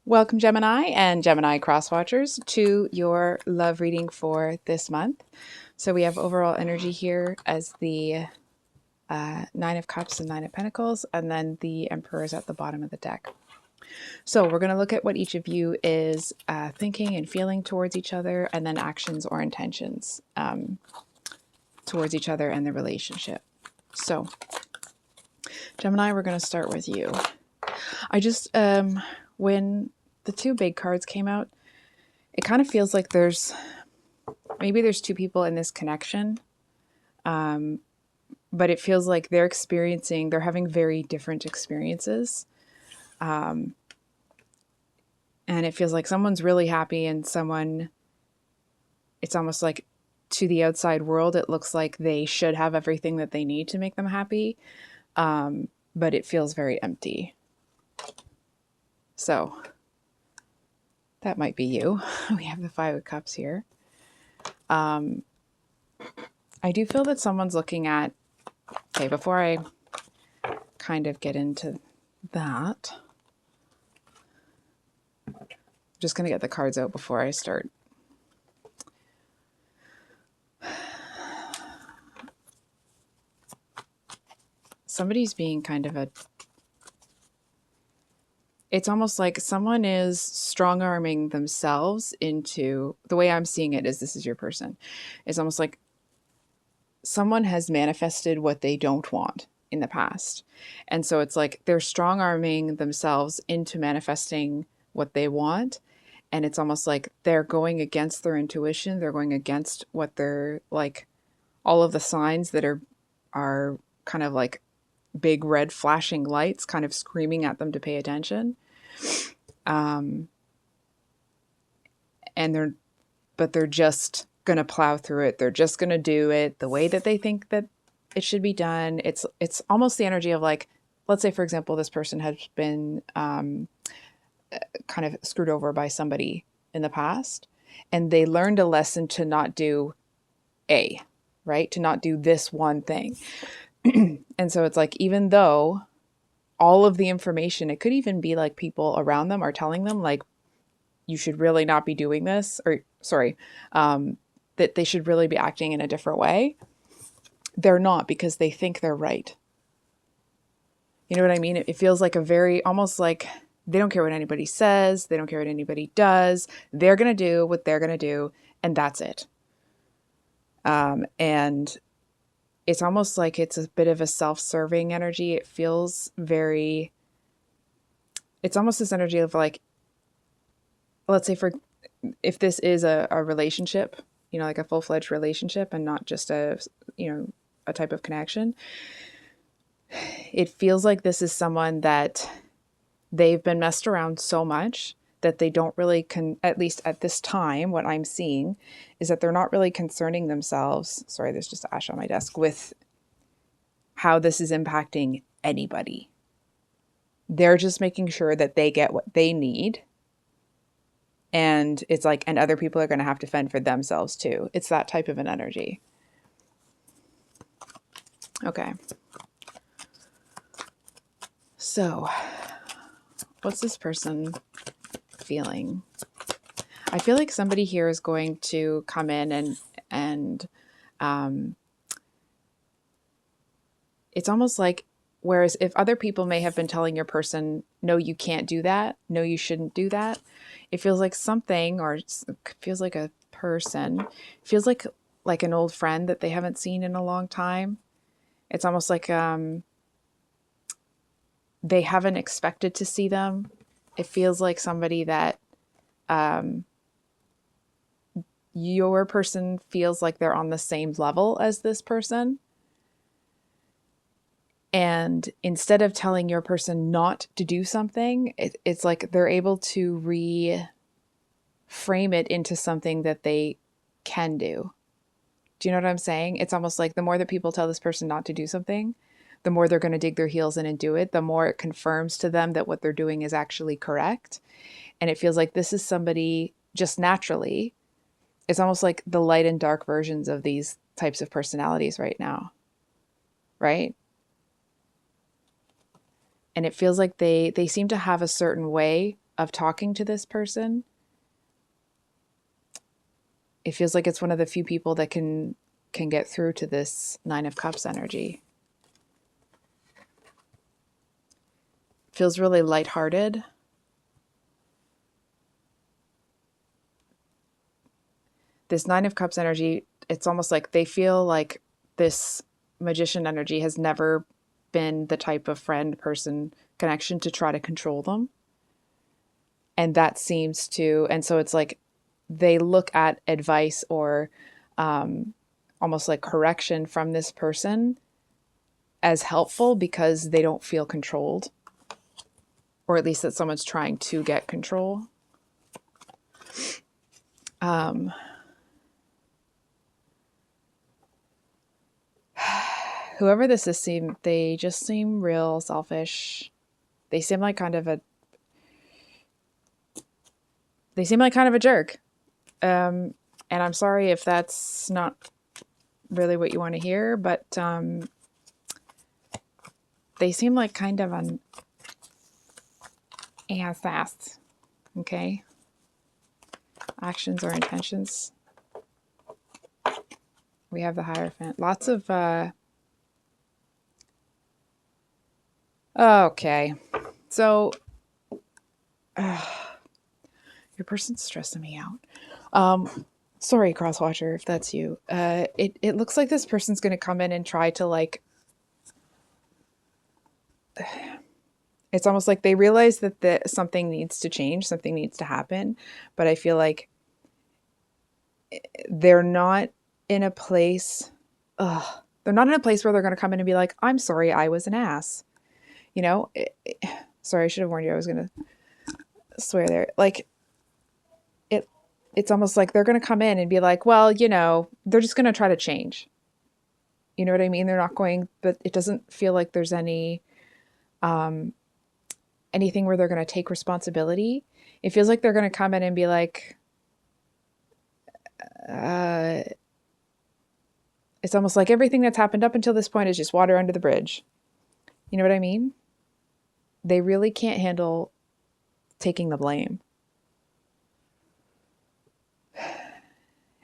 Welcome, Gemini and Gemini crosswatchers, to your love reading for this month. So we have overall energy here as the Nine of Cups and Nine of Pentacles, and then the Emperor is at the bottom of the deck. So we're going to look at what each of you is thinking and feeling towards each other, and then actions or intentions towards each other and the relationship. So, Gemini, we're going to start with you. I just, when the two big cards came out, it kind of feels like maybe there's two people in this connection, but it feels like they're having very different experiences. And it feels like someone's really happy and it's almost like to the outside world, it looks like they should have everything that they need to make them happy. But it feels very empty. So that might be you. We have the Five of Cups here. I do feel that someone's looking at, okay, before I kind of get into that, I'm just going to get the cards out before I start. Somebody's being kind of it's almost like someone is strong-arming themselves into, the way I'm seeing it is this is your person. It's almost like someone has manifested what they don't want in the past. And so it's like they're strong-arming themselves into manifesting what they want. And it's almost like they're going against their intuition. They're going against what they're like, all of the signs that are kind of like big red flashing lights kind of screaming at them to pay attention. And they're just going to plow through it. They're just going to do it the way that they think that it should be done. It's almost the energy of like, let's say, for example, this person has been kind of screwed over by somebody in the past, and they learned a lesson to not do right? To not do this one thing. And so it's like, even though all of the information, it could even be like people around them are telling them like, you should really not be doing this, or sorry, that they should really be acting in a different way. They're not, because they think they're right. You know what I mean? It feels like almost like they don't care what anybody says. They don't care what anybody does. They're going to do what they're going to do. And that's it. And it's almost like it's a bit of a self-serving energy. It feels it's almost this energy of like, let's say if this is a relationship, like a full-fledged relationship and not just a type of connection, it feels like this is someone that they've been messed around so much that they don't really at least at this time, what I'm seeing is that they're not really concerning themselves. Sorry, there's just ash on my desk, with how this is impacting anybody. They're just making sure that they get what they need. And it's like, and other people are going to have to fend for themselves too. It's that type of an energy. Okay. So, what's this person feeling? I feel like somebody here is going to come in and it's almost like, whereas if other people may have been telling your person, no, you can't do that, no, you shouldn't do that, it feels like something, or it feels like a person, feels like an old friend that they haven't seen in a long time. It's almost like they haven't expected to see them. It feels like somebody that your person feels like they're on the same level as this person. And instead of telling your person not to do something, it's like they're able to reframe it into something that they can do. Do you know what I'm saying? It's almost like the more that people tell this person not to do something, the more they're going to dig their heels in and do it, the more it confirms to them that what they're doing is actually correct. And it feels like this is somebody just naturally. It's almost like the light and dark versions of these types of personalities right now, right? And it feels like they seem to have a certain way of talking to this person. It feels like it's one of the few people that can get through to this Nine of Cups energy. Feels really lighthearted. This Nine of Cups energy, it's almost like they feel like this Magician energy has never been the type of friend, person, connection to try to control them. And that seems to, and so it's like they look at advice or almost like correction from this person as helpful because they don't feel controlled, or at least that someone's trying to get control. Whoever this is, they just seem real selfish. They seem like kind of a jerk. And I'm sorry if that's not really what you want to hear, but they seem like kind of an ass. Okay. Actions or intentions. We have the Hierophant. Lots of okay. So your person's stressing me out. Sorry, Crosswatcher, if that's you. It looks like this person's going to come in and try to like. It's almost like they realize that something needs to change, something needs to happen, but I feel like they're not in a place. They're not in a place where they're going to come in and be like, "I'm sorry, I was an ass." You know. Sorry, I should have warned you. I was going to swear there. Like. It's almost like they're going to come in and be like, well, you know, they're just going to try to change. You know what I mean? They're not going, but it doesn't feel like there's anything where they're going to take responsibility. It feels like they're going to come in and be like, it's almost like everything that's happened up until this point is just water under the bridge. You know what I mean? They really can't handle taking the blame.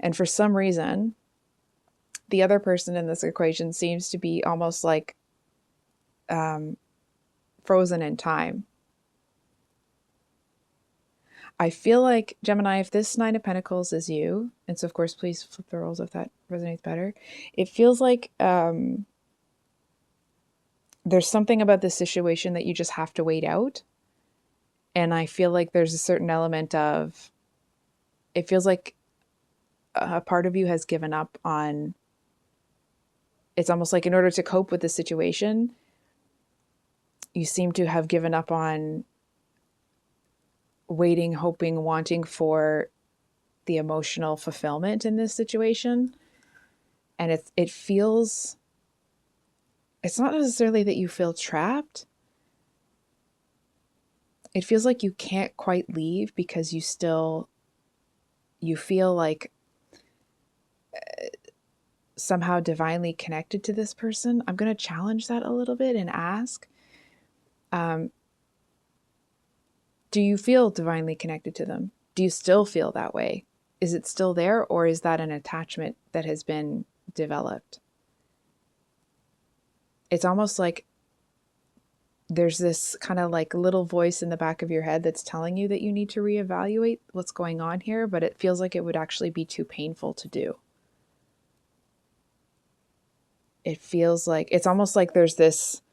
And for some reason, the other person in this equation seems to be almost like frozen in time. I feel like, Gemini, if this Nine of Pentacles is you, and so of course, please flip the roles if that resonates better. It feels like there's something about this situation that you just have to wait out. And I feel like there's a certain element of, it feels like a part of you has given up on, it's almost like in order to cope with the situation, you seem to have given up on waiting, hoping, wanting for the emotional fulfillment in this situation. And it feels, it's not necessarily that you feel trapped. It feels like you can't quite leave because you feel like somehow divinely connected to this person. I'm going to challenge that a little bit and ask, do you feel divinely connected to them? Do you still feel that way? Is it still there, or is that an attachment that has been developed? It's almost like there's this kind of like little voice in the back of your head that's telling you that you need to reevaluate what's going on here, but it feels like it would actually be too painful to do. It feels like, it's almost like there's this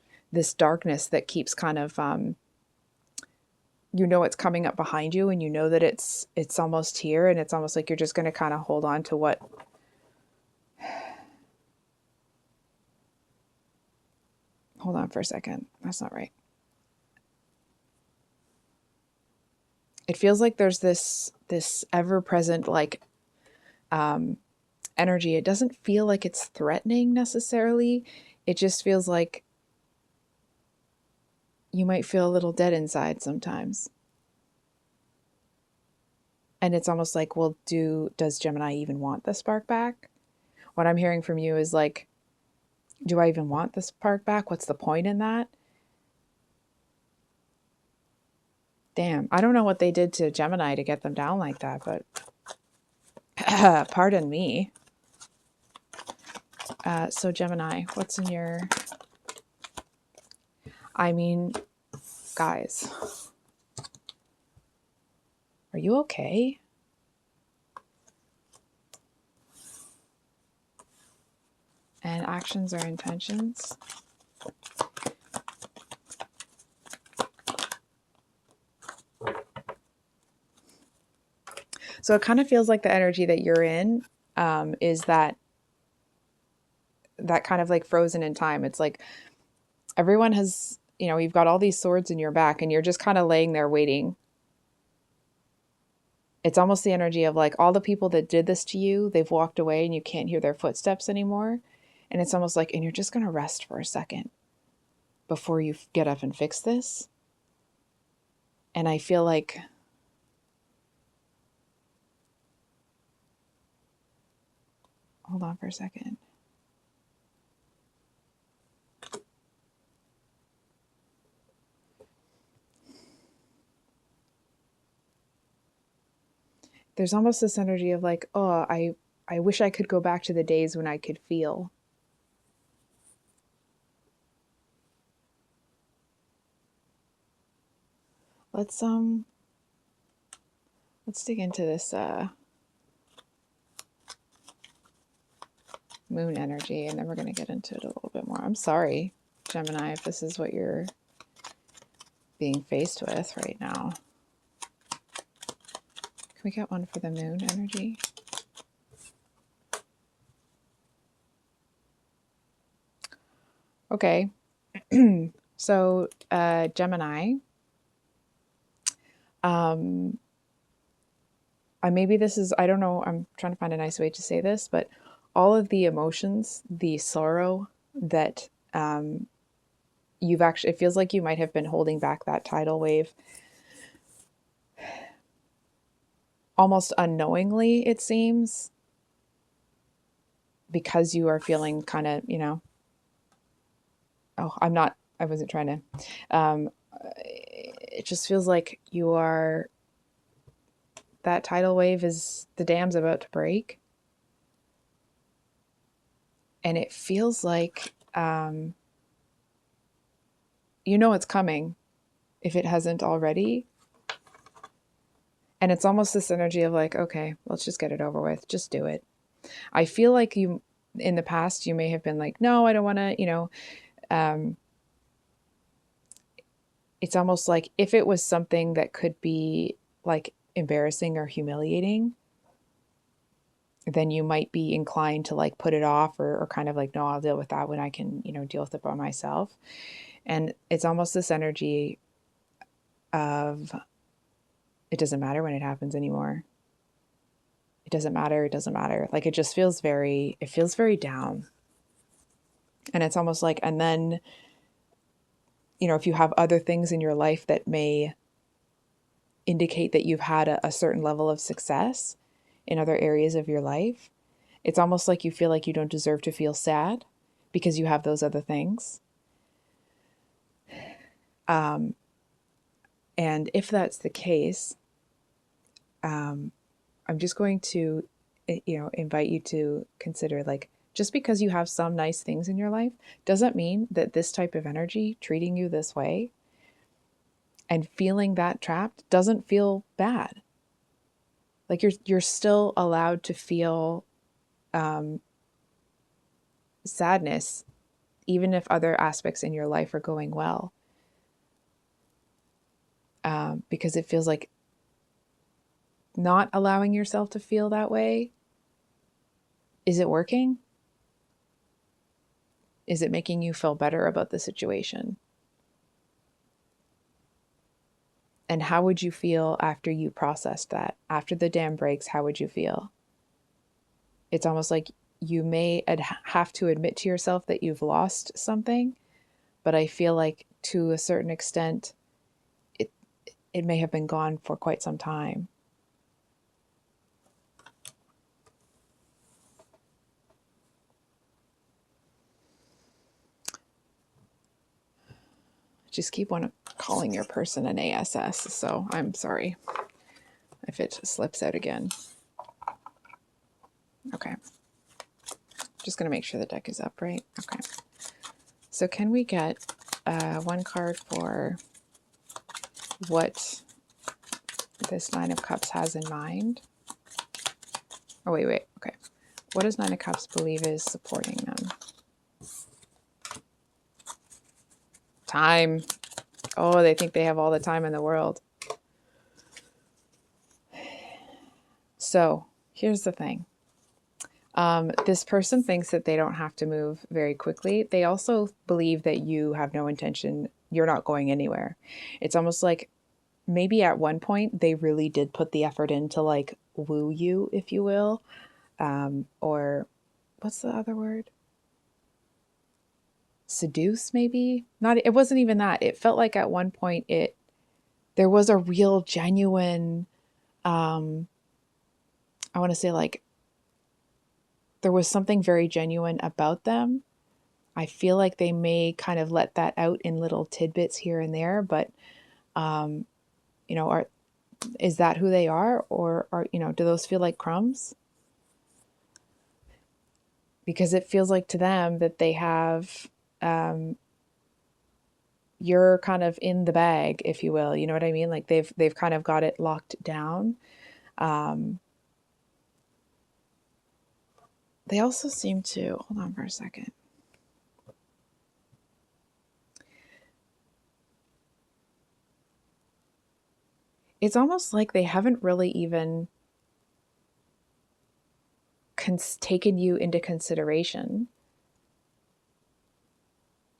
darkness that keeps kind of, you know, it's coming up behind you, and you know that it's almost here, and it's almost like you're just going to kind of hold on to what. Hold on for a second. That's not right. It feels like there's this ever-present like energy. It doesn't feel like it's threatening necessarily. It just feels like you might feel a little dead inside sometimes. And it's almost like, well, does Gemini even want the spark back? What I'm hearing from you is like, do I even want the spark back? What's the point in that? Damn, I don't know what they did to Gemini to get them down like that, but pardon me. So Gemini, what's in your... I mean, guys, are you okay? And actions or intentions? So it kind of feels like the energy that you're in is that kind of like frozen in time. It's like everyone has, you know, you've got all these swords in your back and you're just kind of laying there waiting. It's almost the energy of like all the people that did this to you, they've walked away and you can't hear their footsteps anymore. And it's almost like, and you're just going to rest for a second before you get up and fix this. And I feel like, hold on for a second. There's almost this energy of like, oh, I wish I could go back to the days when I could feel. Let's dig into this moon energy, and then we're going to get into it a little bit more. I'm sorry, Gemini, if this is what you're being faced with right now. Can we get one for the moon energy? Okay. So, Gemini, maybe this is, I don't know, I'm trying to find a nice way to say this, but all of the emotions, the sorrow that you've actually, it feels like you might have been holding back that tidal wave almost unknowingly, it seems, because you are feeling kind of, you know, oh, I wasn't trying to, it just feels like you are, that tidal wave is, the dam's about to break. And it feels like, you know, it's coming if it hasn't already. And it's almost this energy of like, okay, let's just get it over with. Just do it. I feel like you, in the past, you may have been like, no, I don't want to, you know, it's almost like if it was something that could be like embarrassing or humiliating, then you might be inclined to like put it off or kind of like, no, I'll deal with that when I can, you know, deal with it by myself. And it's almost this energy of, it doesn't matter when it happens anymore. It doesn't matter. It doesn't matter. Like, it just feels very, it feels very down. And it's almost like, and then, you know, if you have other things in your life that may indicate that you've had a certain level of success in other areas of your life, it's almost like you feel like you don't deserve to feel sad because you have those other things. And if that's the case, I'm just going to, you know, invite you to consider, like, just because you have some nice things in your life doesn't mean that this type of energy treating you this way and feeling that trapped doesn't feel bad. Like, you're still allowed to feel sadness, even if other aspects in your life are going well. Because it feels like not allowing yourself to feel that way, is it working? Is it making you feel better about the situation? And how would you feel after you processed that? After the dam breaks, how would you feel? It's almost like you may have to admit to yourself that you've lost something, but I feel like to a certain extent, it may have been gone for quite some time. just keep calling your person an ASS. So I'm sorry if it slips out again. Okay. Just going to make sure the deck is up, right? Okay. So can we get one card for what this Nine of Cups has in mind? Oh, wait. Okay. What does Nine of Cups believe is supporting them? Time. Oh, they think they have all the time in the world. So here's the thing. This person thinks that they don't have to move very quickly. They also believe that you have no intention. You're not going anywhere. It's almost like maybe at one point they really did put the effort in to like woo you, if you will. Or what's the other word? Seduce, maybe? Not, it wasn't even that. It felt like at one point there was a real genuine, I want to say like, there was something very genuine about them. I feel like they may kind of let that out in little tidbits here and there, but, is that who they are? Or do those feel like crumbs? Because it feels like to them that they have, you're kind of in the bag, if you will. You know what I mean? Like they've kind of got it locked down. They also seem to, hold on for a second. It's almost like they haven't really even taken you into consideration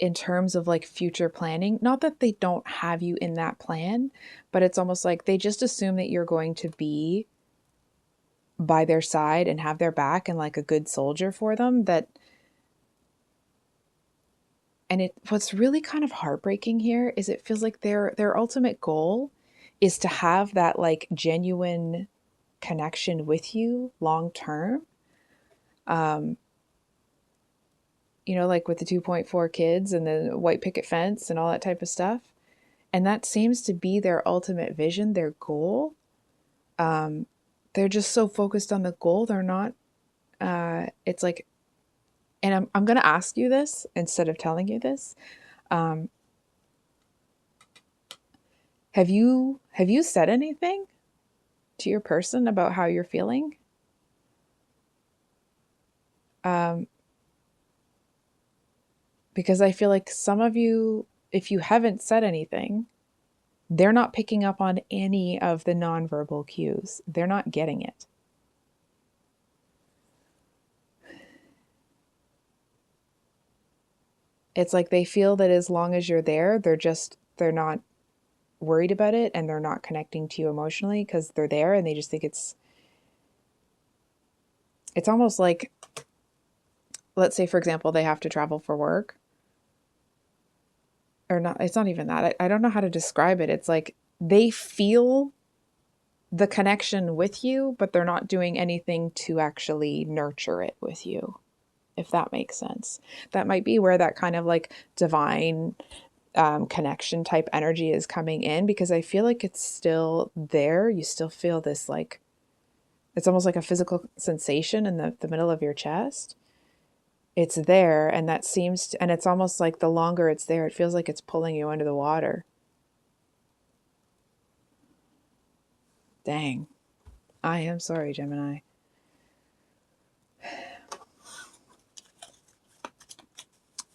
in terms of like future planning. Not that they don't have you in that plan, but it's almost like they just assume that you're going to be by their side and have their back and like a good soldier for them. What's really kind of heartbreaking here is it feels like their ultimate goal is to have that like genuine connection with you long term. Like with the 2.4 kids and the white picket fence and all that type of stuff. And that seems to be their ultimate vision, their goal. They're just so focused on the goal. They're not, it's like, and I'm going to ask you this instead of telling you this. Have you said anything to your person about how you're feeling? Because I feel like some of you, if you haven't said anything, they're not picking up on any of the nonverbal cues. They're not getting it. It's like they feel that as long as you're there, they're not worried about it and they're not connecting to you emotionally because they're there and they just think it's almost like, let's say, for example, they have to travel for work. Or not, it's not even that. I don't know how to describe it. It's like they feel the connection with you, but they're not doing anything to actually nurture it with you, if that makes sense. That might be where that kind of like divine connection type energy is coming in, because I feel like it's still there. You still feel this like, it's almost like a physical sensation in the middle of your chest. It's there, and that seems to, and it's almost like the longer it's there, it feels like it's pulling you under the water. Dang. I am sorry, Gemini.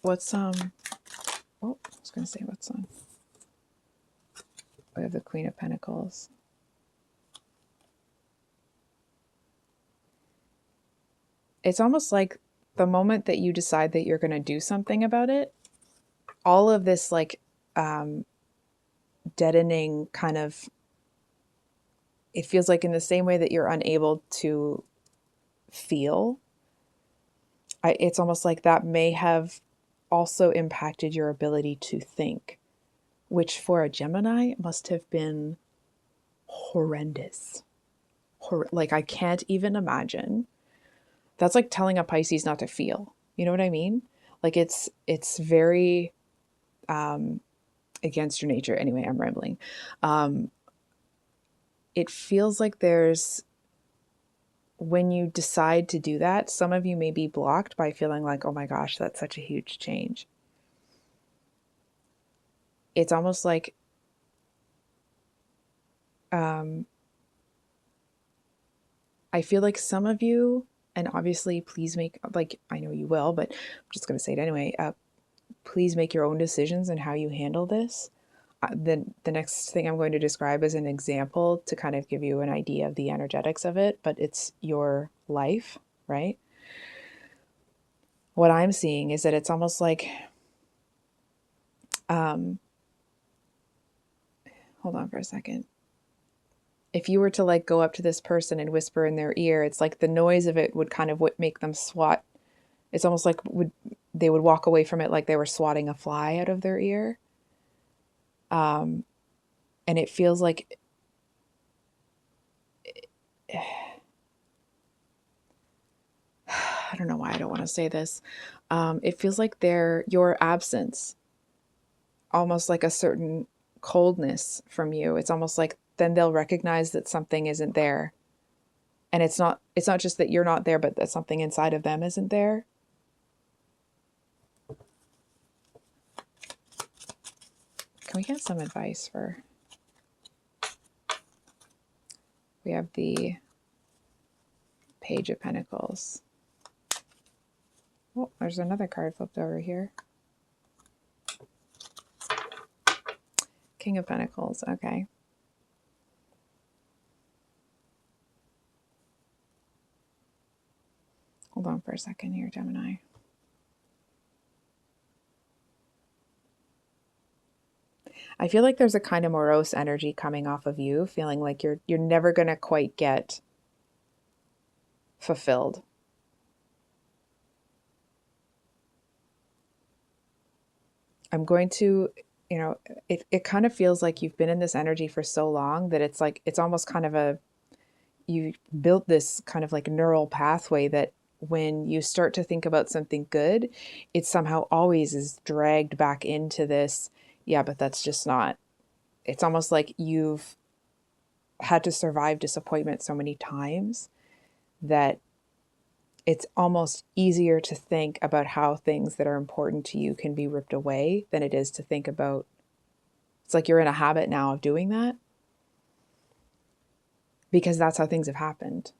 What's oh, I was going to say what's on. We have the Queen of Pentacles. It's almost like the moment that you decide that you're going to do something about it, all of this like deadening kind of, it feels like in the same way that you're unable to feel, it's almost like that may have also impacted your ability to think, which for a Gemini must have been horrendous. Like I can't even imagine. That's like telling a Pisces not to feel. You know what I mean? Like it's very against your nature. Anyway, I'm rambling. It feels like when you decide to do that, some of you may be blocked by feeling like, oh my gosh, that's such a huge change. It's almost like I feel like some of you, and obviously please make, like, I know you will, but I'm just going to say it anyway. Please make your own decisions in how you handle this. The next thing I'm going to describe is an example to kind of give you an idea of the energetics of it, but it's your life, right? What I'm seeing is that it's almost like, hold on for a second. If you were to like go up to this person and whisper in their ear, it's like the noise of it would kind of make them swat. It's almost like they would walk away from it like they were swatting a fly out of their ear. And it feels like I don't know why I don't want to say this. It feels like your absence, almost like a certain coldness from you. It's almost like then they'll recognize that something isn't there. And it's not just that you're not there, but that something inside of them isn't there. Can we get some advice for... We have the Page of Pentacles. Oh, there's another card flipped over here. King of Pentacles, okay. Hold on for a second here, Gemini. I feel like there's a kind of morose energy coming off of you, feeling like you're never going to quite get fulfilled. I'm going to, it kind of feels like you've been in this energy for so long that it's like, it's almost kind of you built this kind of like neural pathway that when you start to think about something good, it somehow always is dragged back into this. Yeah, but that's just not, it's almost like you've had to survive disappointment so many times that it's almost easier to think about how things that are important to you can be ripped away than it is to think about, it's like you're in a habit now of doing that because that's how things have happened.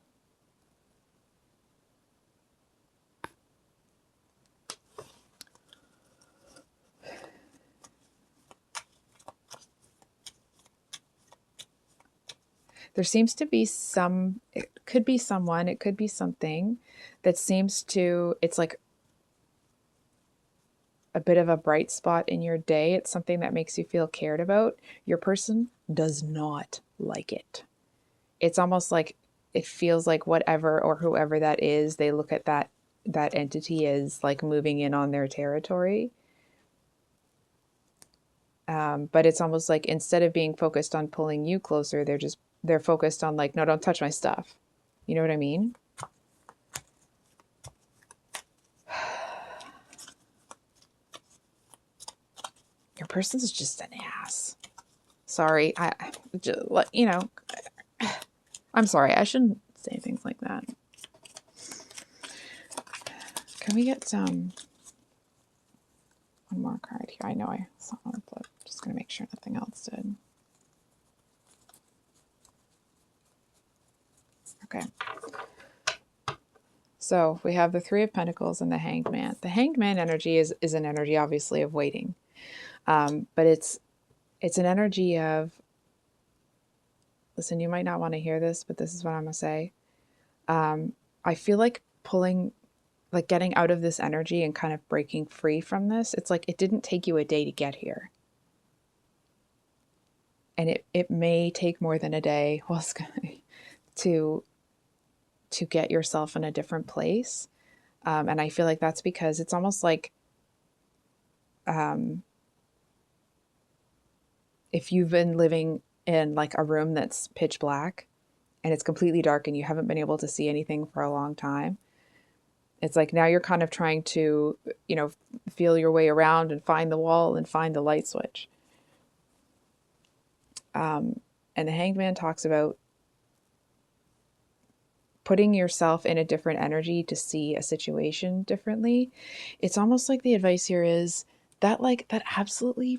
There seems to be it could be someone, it could be something that seems to, it's like a bit of a bright spot in your day. It's something that makes you feel cared about. Your person does not like it. It's almost like it feels like whatever or whoever that is, they look at that entity as like moving in on their territory. But it's almost like instead of being focused on pulling you closer, they're focused on like, no, don't touch my stuff. You know what I mean? Your person's just an ass. Sorry. I'm sorry. I shouldn't say things like that. Can we get one more card here? I know I saw one flip. Just going to make sure nothing else did. Okay. So we have the Three of Pentacles and the Hanged Man. The Hanged Man energy is an energy, obviously, of waiting. But it's an energy of, listen, you might not want to hear this, but this is what I'm going to say. I feel like getting out of this energy and kind of breaking free from this. It's like it didn't take you a day to get here. And it may take more than a day to get yourself in a different place. And I feel like that's because it's almost like if you've been living in like a room that's pitch black and it's completely dark and you haven't been able to see anything for a long time, it's like now you're kind of trying to, feel your way around and find the wall and find the light switch. And the Hanged Man talks about putting yourself in a different energy to see a situation differently. It's almost like the advice here is that, like, that absolutely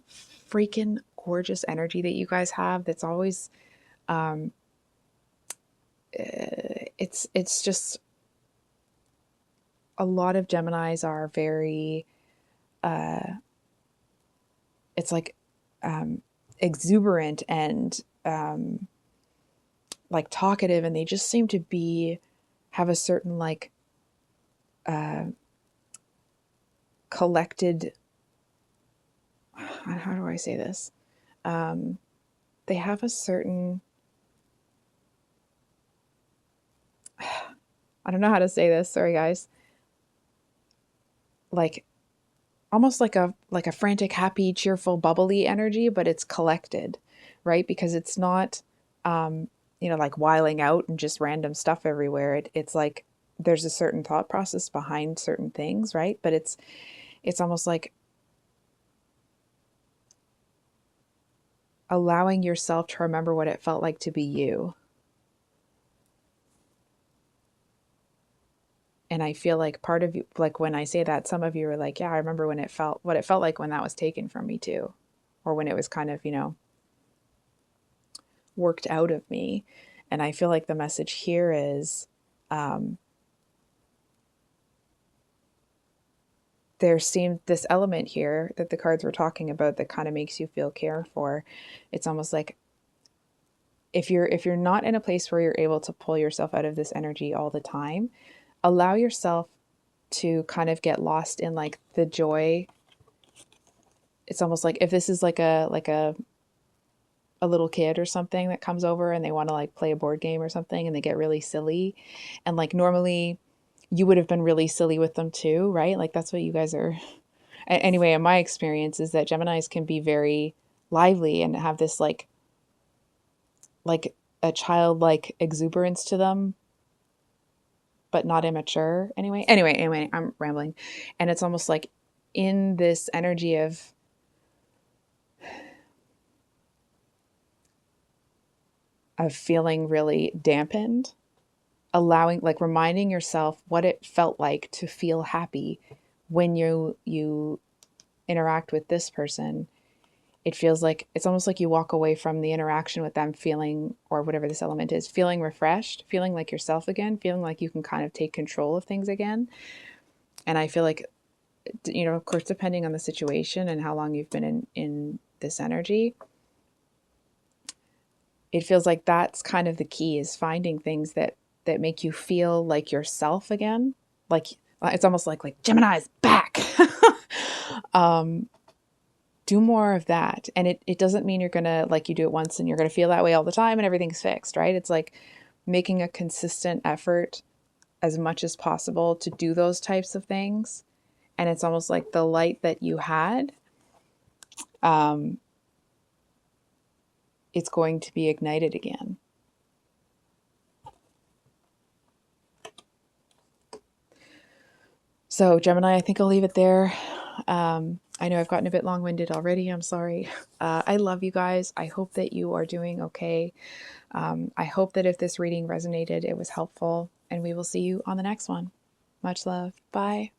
freaking gorgeous energy that you guys have, that's always it's just, a lot of Geminis are very it's like exuberant and like talkative, and they just seem to be have a certain like collected, how do I say this? They have a certain, I don't know how to say this. Sorry, guys. Like almost like a frantic, happy, cheerful, bubbly energy, but it's collected, right? Because it's not, like wiling out and just random stuff everywhere. It's like there's a certain thought process behind certain things, right? But it's almost like allowing yourself to remember what it felt like to be you. And I feel like part of you, like when I say that, some of you are like, yeah, I remember what it felt like when that was taken from me too. Or when it was kind of, worked out of me. And I feel like the message here is there seemed this element here that the cards were talking about that kind of makes you feel cared for. It's almost like if you're not in a place where you're able to pull yourself out of this energy all the time, allow yourself to kind of get lost in like the joy. It's almost like if this is like a little kid or something that comes over and they want to like play a board game or something and they get really silly, and like normally you would have been really silly with them too, right? Like that's what you guys are. Anyway, in my experience is that Geminis can be very lively and have this like a childlike exuberance to them, but not immature. Anyway, I'm rambling. And it's almost like in this energy of feeling really dampened, allowing, like reminding yourself what it felt like to feel happy when you interact with this person. It feels like it's almost like you walk away from the interaction with them feeling, or whatever this element is, feeling refreshed, feeling like yourself again, feeling like you can kind of take control of things again. And I feel like, of course, depending on the situation and how long you've been in this energy, it feels like that's kind of the key, is finding things that make you feel like yourself again. Like it's almost like Gemini is back. Do more of that. And it doesn't mean you're gonna, like, you do it once and you're gonna feel that way all the time and everything's fixed, right? It's like making a consistent effort as much as possible to do those types of things. And it's almost like the light that you had, it's going to be ignited again. So Gemini, I think I'll leave it there. I know I've gotten a bit long-winded already. I'm sorry. I love you guys. I hope that you are doing okay. I hope that if this reading resonated, it was helpful, and we will see you on the next one. Much love. Bye.